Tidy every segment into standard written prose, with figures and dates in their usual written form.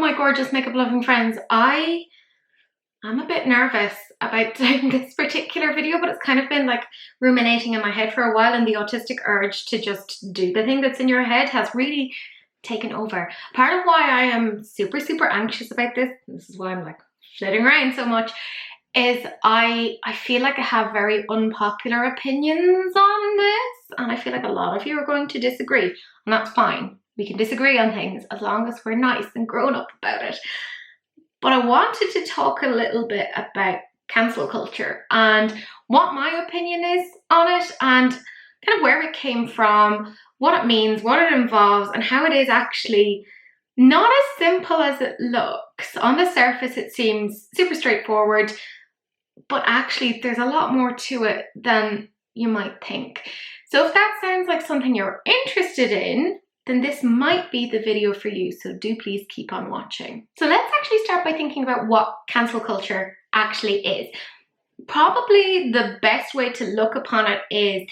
my gorgeous makeup loving friends, I'm a bit nervous about doing this particular video, but it's kind of been like ruminating in my head for a while, and the autistic urge to just do the thing that's in your head has really taken over. Part of why I am super anxious about this is why I'm like flitting around so much, is I feel like I have very unpopular opinions on this, and I feel like a lot of you are going to disagree, and that's fine. We can disagree on things as long as we're nice and grown up about it. But I wanted to talk a little bit about cancel culture and what my opinion is on it, and kind of where it came from, what it means, what it involves, and how it is actually not as simple as it looks. On the surface, it seems super straightforward, but actually there's a lot more to it than you might think. So if that sounds like something you're interested in, then this might be the video for you, so do please keep on watching. So let's actually start by thinking about what cancel culture actually is. Probably the best way to look upon it is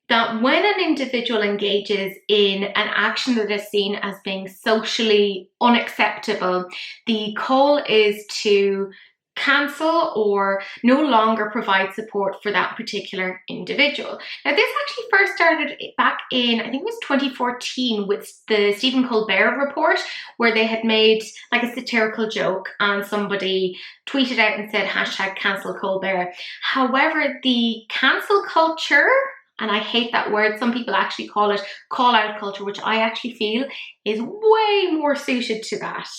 that when an individual engages in an action that is seen as being socially unacceptable, the goal is to cancel or no longer provide support for that particular individual. Now, this actually first started back in, I think it was 2014, with the Stephen Colbert report, where they had made like a satirical joke and somebody tweeted out and said #cancel Colbert. However, the cancel culture, and I hate that word, some people actually call it call out culture, which I actually feel is way more suited to that.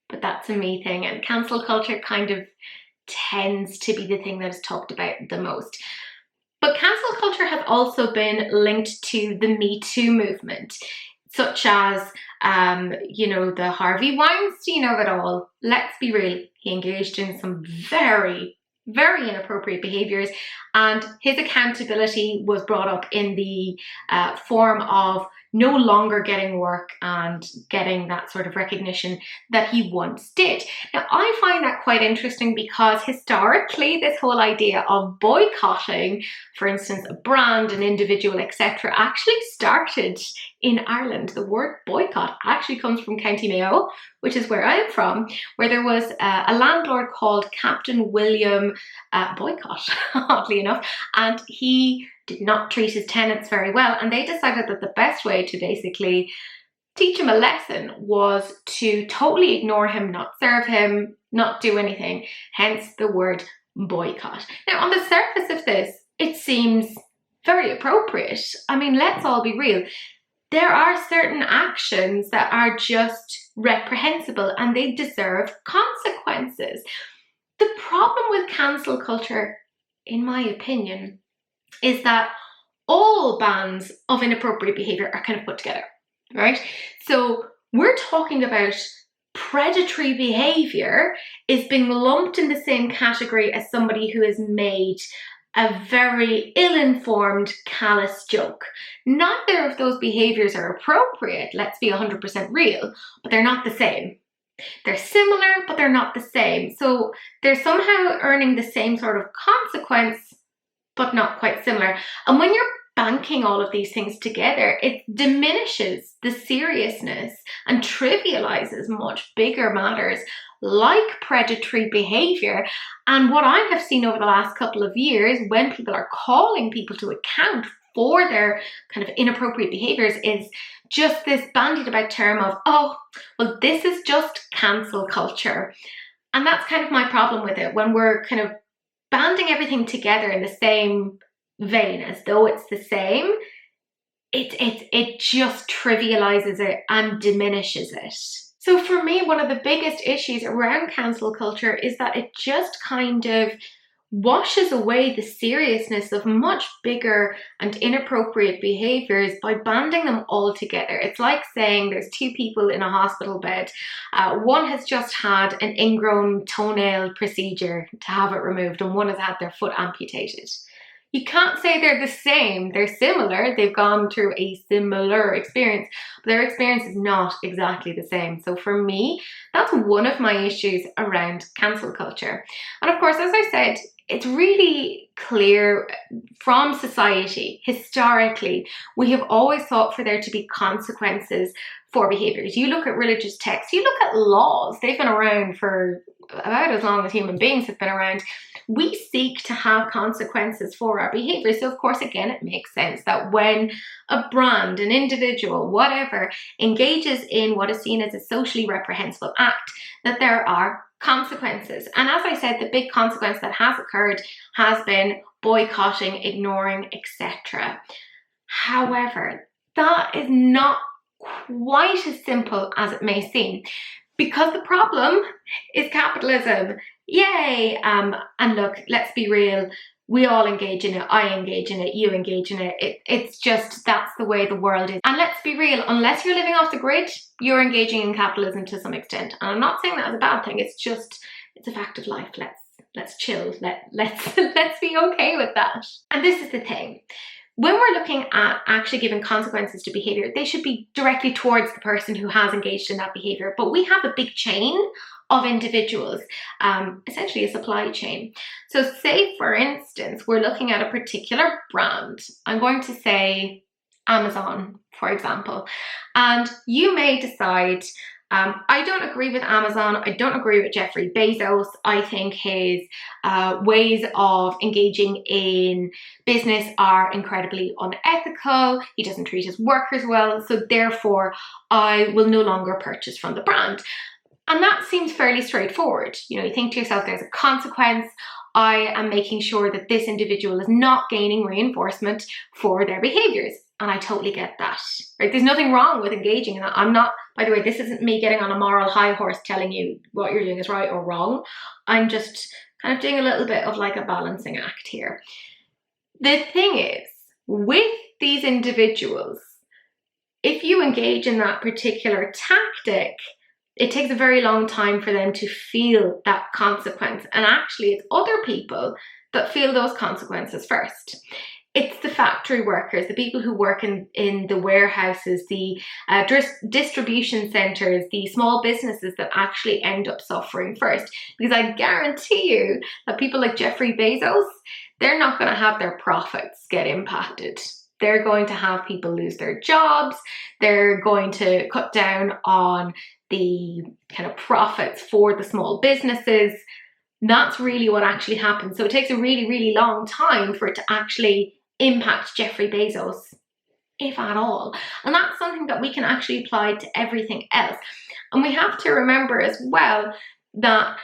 But that's a me thing, and cancel culture kind of tends to be the thing that is talked about the most. But cancel culture has also been linked to the Me Too movement, such as, the Harvey Weinstein of it all. Let's be real, he engaged in some very inappropriate behaviors, and his accountability was brought up in the form of no longer getting work and getting that sort of recognition that he once did. Now, I find that quite interesting because historically this whole idea of boycotting, for instance, a brand, an individual, etc., actually started in Ireland. The word boycott actually comes from County Mayo, which is where I'm from, where there was a landlord called Captain William Boycott, oddly enough, and he did not treat his tenants very well, and they decided that the best way to basically teach him a lesson was to totally ignore him, not serve him, not do anything, hence the word boycott. Now, on the surface of this, it seems very appropriate. I mean, let's all be real. There are certain actions that are just reprehensible and they deserve consequences. The problem with cancel culture, in my opinion, is that all bands of inappropriate behavior are kind of put together, right? So we're talking about predatory behavior is being lumped in the same category as somebody who has made a very ill-informed, callous joke. Neither of those behaviors are appropriate, let's be 100% real, but they're not the same. They're similar, but they're not the same. So they're somehow earning the same sort of consequence, but not quite similar. And when you're banking all of these things together, it diminishes the seriousness and trivializes much bigger matters like predatory behavior. And what I have seen over the last couple of years, when people are calling people to account for their kind of inappropriate behaviors, is just this bandied about term of, oh, well, this is just cancel culture. And that's kind of my problem with it, when we're kind of banding everything together in the same vein as though it's the same, it just trivializes it and diminishes it. So for me, one of the biggest issues around cancel culture is that it just kind of washes away the seriousness of much bigger and inappropriate behaviors by banding them all together. It's like saying there's two people in a hospital bed. One has just had an ingrown toenail procedure to have it removed, and one has had their foot amputated. You can't say they're the same. They're similar. They've gone through a similar experience, but their experience is not exactly the same. So for me, that's one of my issues around cancel culture. And of course, as I said, it's really clear from society, historically, we have always thought for there to be consequences for behaviors. You look at religious texts, you look at laws, they've been around for about as long as human beings have been around. We seek to have consequences for our behavior. So of course, again, it makes sense that when a brand, an individual, whatever, engages in what is seen as a socially reprehensible act, that there are consequences. And as I said, the big consequence that has occurred has been boycotting, ignoring, etc. However, that is not quite as simple as it may seem, because the problem is capitalism. Yay! And look, let's be real. We all engage in it. I engage in it. You engage in it. It's just, that's the way the world is. And let's be real, unless you're living off the grid, you're engaging in capitalism to some extent. And I'm not saying that as a bad thing. It's just, it's a fact of life. Let's chill. Let's be okay with that. And this is the thing. When we're looking at actually giving consequences to behavior, they should be directly towards the person who has engaged in that behavior. But we have a big chain of individuals, essentially a supply chain. So say, for instance, we're looking at a particular brand. I'm going to say Amazon, for example, and you may decide, I don't agree with Amazon. I don't agree with Jeffrey Bezos. I think his ways of engaging in business are incredibly unethical. He doesn't treat his workers well. So therefore, I will no longer purchase from the brand. And that seems fairly straightforward. You know, you think to yourself, there's a consequence. I am making sure that this individual is not gaining reinforcement for their behaviors. And I totally get that, right? There's nothing wrong with engaging in that. I'm not, by the way, this isn't me getting on a moral high horse telling you what you're doing is right or wrong. I'm just kind of doing a little bit of like a balancing act here. The thing is, with these individuals, if you engage in that particular tactic, it takes a very long time for them to feel that consequence. And actually, it's other people that feel those consequences first. It's the factory workers, the people who work in the warehouses, the distribution centres, the small businesses that actually end up suffering first. Because I guarantee you that people like Jeffrey Bezos, they're not going to have their profits get impacted. They're going to have people lose their jobs. They're going to cut down on the kind of profits for the small businesses. That's really what actually happens. So it takes a really, really long time for it to actually impact Jeffrey Bezos, if at all. And that's something that we can actually apply to everything else. And we have to remember as well that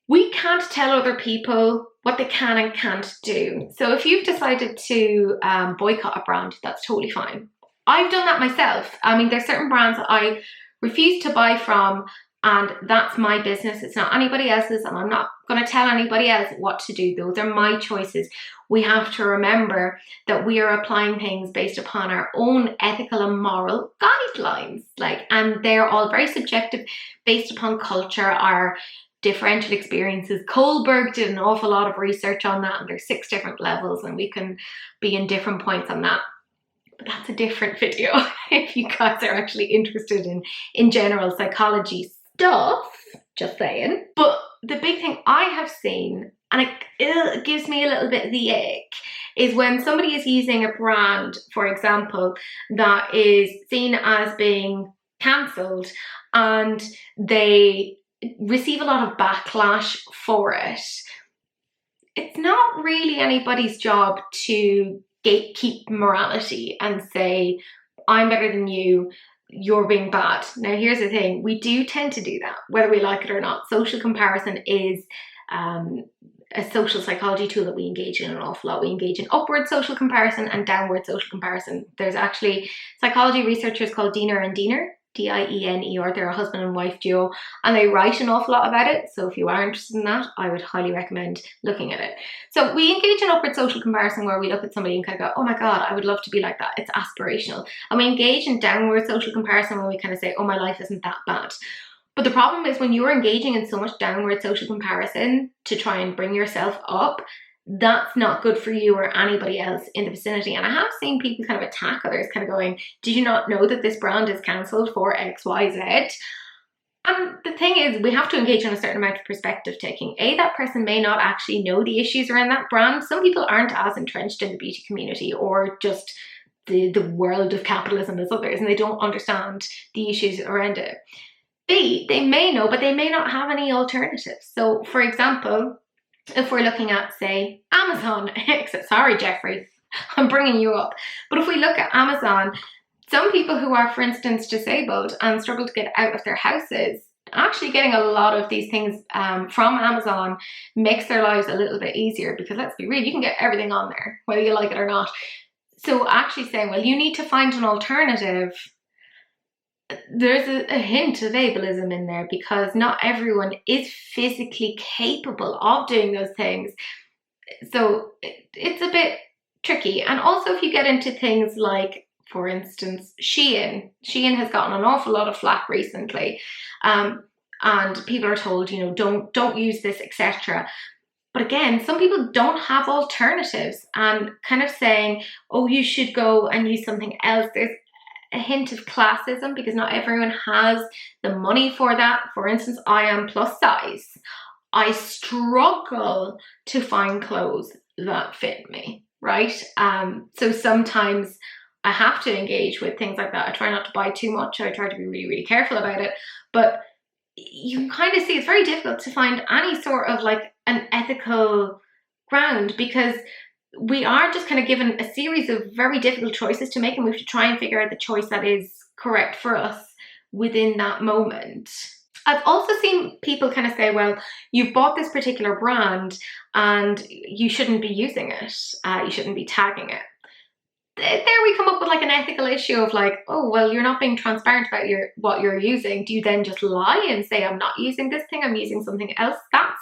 we can't tell other people what they can and can't do. So if you've decided to boycott a brand, that's totally fine. I've done that myself. I mean, there's certain brands that I refuse to buy from, and that's my business. It's not anybody else's, and I'm not going to tell anybody else what to do. Those are my choices. We have to remember that we are applying things based upon our own ethical and moral guidelines, and they're all very subjective, based upon culture, our differential experiences. Kohlberg did an awful lot of research on that, and there's 6 different levels, and we can be in different points on that. But that's a different video if you guys are actually interested in general psychology stuff, just saying. But the big thing I have seen, and it gives me a little bit of the ick, is when somebody is using a brand, for example, that is seen as being cancelled, and they receive a lot of backlash for it. It's not really anybody's job to gatekeep morality and say, I'm better than you, you're being bad. Now, here's the thing. We do tend to do that, whether we like it or not. Social comparison is a social psychology tool that we engage in an awful lot. We engage in upward social comparison and downward social comparison. There's actually psychology researchers called Diener and Diener, D-I-E-N-E-R. They're a husband and wife duo, and they write an awful lot about it. So if you are interested in that, I would highly recommend looking at it. So we engage in upward social comparison, where we look at somebody and kind of go, oh my God, I would love to be like that. It's aspirational. And we engage in downward social comparison when we kind of say, oh, my life isn't that bad. But the problem is, when you're engaging in so much downward social comparison to try and bring yourself up, that's not good for you or anybody else in the vicinity. And I have seen people kind of attack others, kind of going, did you not know that this brand is cancelled for X, Y, Z? And the thing is, we have to engage in a certain amount of perspective taking. That person may not actually know the issues around that brand. Some people aren't as entrenched in the beauty community or just the world of capitalism as others, and they don't understand the issues around it. B, they may know, but they may not have any alternatives. So, for example, if we're looking at, say, Amazon, sorry, Jeffrey, I'm bringing you up. But if we look at Amazon, some people who are, for instance, disabled and struggle to get out of their houses, actually getting a lot of these things from Amazon makes their lives a little bit easier, because let's be real, you can get everything on there, whether you like it or not. So actually saying, well, you need to find an alternative, there's a hint of ableism in there, because not everyone is physically capable of doing those things. So it's a bit tricky. And also if you get into things like, for instance, Shein has gotten an awful lot of flack recently. And people are told, you know, don't use this, etc. But again, some people don't have alternatives, and kind of saying, oh, you should go and use something else. There's a hint of classism, because not everyone has the money for that. For instance, I am plus size. I struggle to find clothes that fit me, right? So sometimes I have to engage with things like that. I try not to buy too much. I try to be really, really careful about it. But you can kind of see it's very difficult to find any sort of like an ethical ground, because we are just kind of given a series of very difficult choices to make, and we have to try and figure out the choice that is correct for us within that moment. I've also seen people kind of say, well, you've bought this particular brand and you shouldn't be using it. You shouldn't be tagging it. There we come up with like an ethical issue of like, oh, well, you're not being transparent about what you're using. Do you then just lie and say, I'm not using this thing, I'm using something else? That's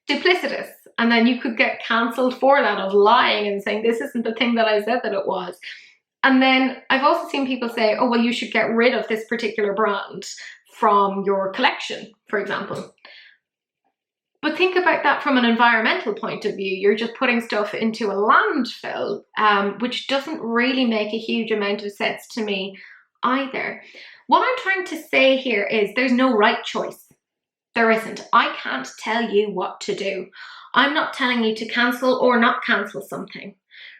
duplicitous. And then you could get cancelled for that, of lying and saying, this isn't the thing that I said that it was. And then I've also seen people say, oh, well, you should get rid of this particular brand from your collection, for example. But think about that from an environmental point of view. You're just putting stuff into a landfill, which doesn't really make a huge amount of sense to me either. What I'm trying to say here is there's no right choice. There isn't. I can't tell you what to do. I'm not telling you to cancel or not cancel something,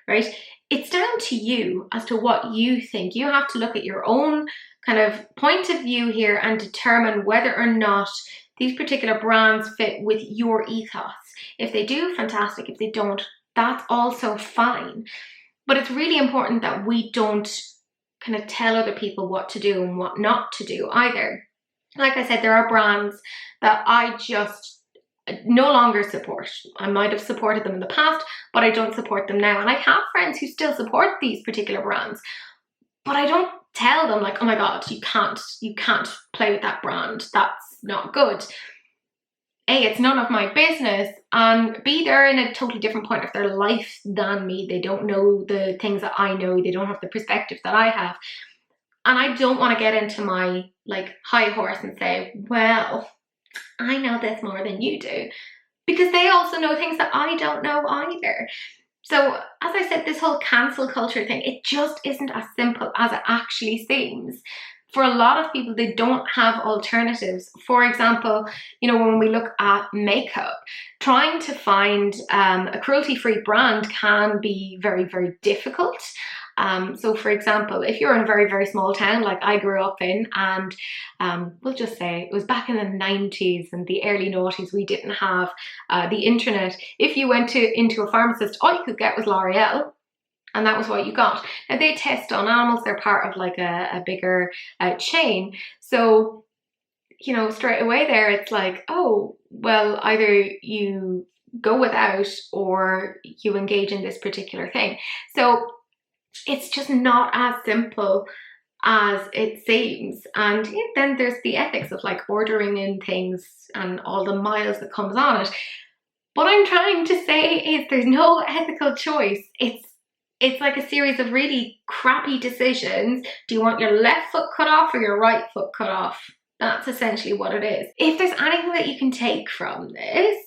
right? It's down to you as to what you think. You have to look at your own kind of point of view here and determine whether or not these particular brands fit with your ethos. If they do, fantastic. If they don't, that's also fine. But it's really important that we don't kind of tell other people what to do and what not to do either. Like I said, there are brands that I just no longer support. I might have supported them in the past, but I don't support them now. And I have friends who still support these particular brands, but I don't tell them like, oh my God, you can't play with that brand. That's not good. A, it's none of my business, and B, they're in a totally different point of their life than me. They don't know the things that I know. They don't have the perspective that I have. And I don't want to get into my like high horse and say, well, I know this more than you do, because they also know things that I don't know either. So as I said, this whole cancel culture thing, it just isn't as simple as it actually seems. For a lot of people, they don't have alternatives. For example, you know, when we look at makeup, trying to find a cruelty-free brand can be very, very difficult. So for example, if you're in a very, very small town like I grew up in, and we'll just say it was back in the 90s and the early noughties, we didn't have the internet. If you went into a pharmacist, all you could get was L'Oreal, and that was what you got. Now they test on animals, they're part of like a bigger chain. So, you know, straight away there, it's like, oh, well, either you go without or you engage in this particular thing. So it's just not as simple as it seems. And then there's the ethics of like ordering in things and all the miles that comes on it. What I'm trying to say is there's no ethical choice. It's like a series of really crappy decisions. Do you want your left foot cut off or your right foot cut off? That's essentially what it is. If there's anything that you can take from this,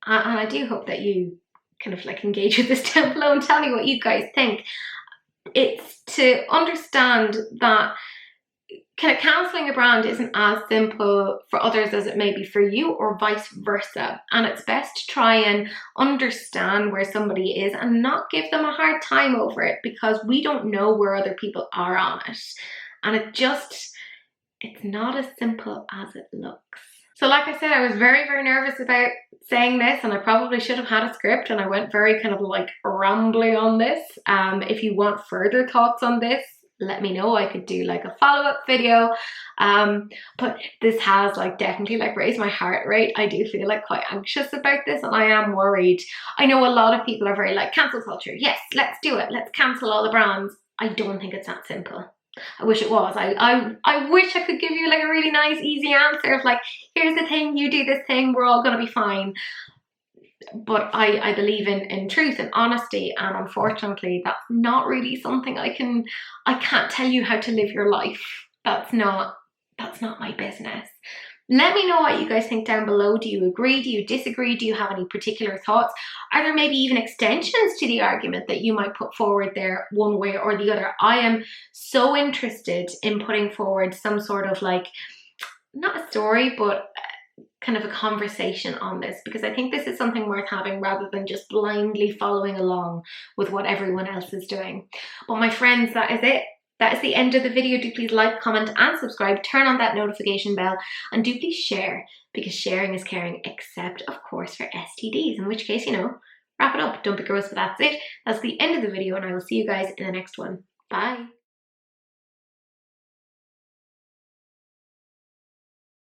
and I do hope that you kind of like engage with this down below and tell me what you guys think, it's to understand that kind of cancelling a brand isn't as simple for others as it may be for you, or vice versa. And it's best to try and understand where somebody is and not give them a hard time over it, because we don't know where other people are on it. And it's not as simple as it looks. So like I said, I was very, very nervous about saying this, and I probably should have had a script, and I went very kind of like rambly on this. If you want further thoughts on this, let me know. I could do like a follow-up video. But this has like definitely like raised my heart rate. I do feel like quite anxious about this, and I am worried. I know a lot of people are very like, cancel culture. Yes, let's do it. Let's cancel all the brands. I don't think it's that simple. I wish it was. I wish I could give you like a really nice, easy answer of like, here's the thing, you do this thing, we're all gonna be fine. But I believe in truth and honesty, and unfortunately that's not really something I can't tell you how to live your life. That's not my business. Let me know what you guys think down below. Do you agree? Do you disagree? Do you have any particular thoughts? Are there maybe even extensions to the argument that you might put forward there one way or the other? I am so interested in putting forward some sort of like, not a story, but kind of a conversation on this, because I think this is something worth having rather than just blindly following along with what everyone else is doing. But my friends, that is it. That is the end of the video. Do please like, comment and subscribe. Turn on that notification bell, and do please share, because sharing is caring, except of course for STDs, in which case, you know, wrap it up. Don't be gross, but that's it. That's the end of the video, and I will see you guys in the next one. Bye.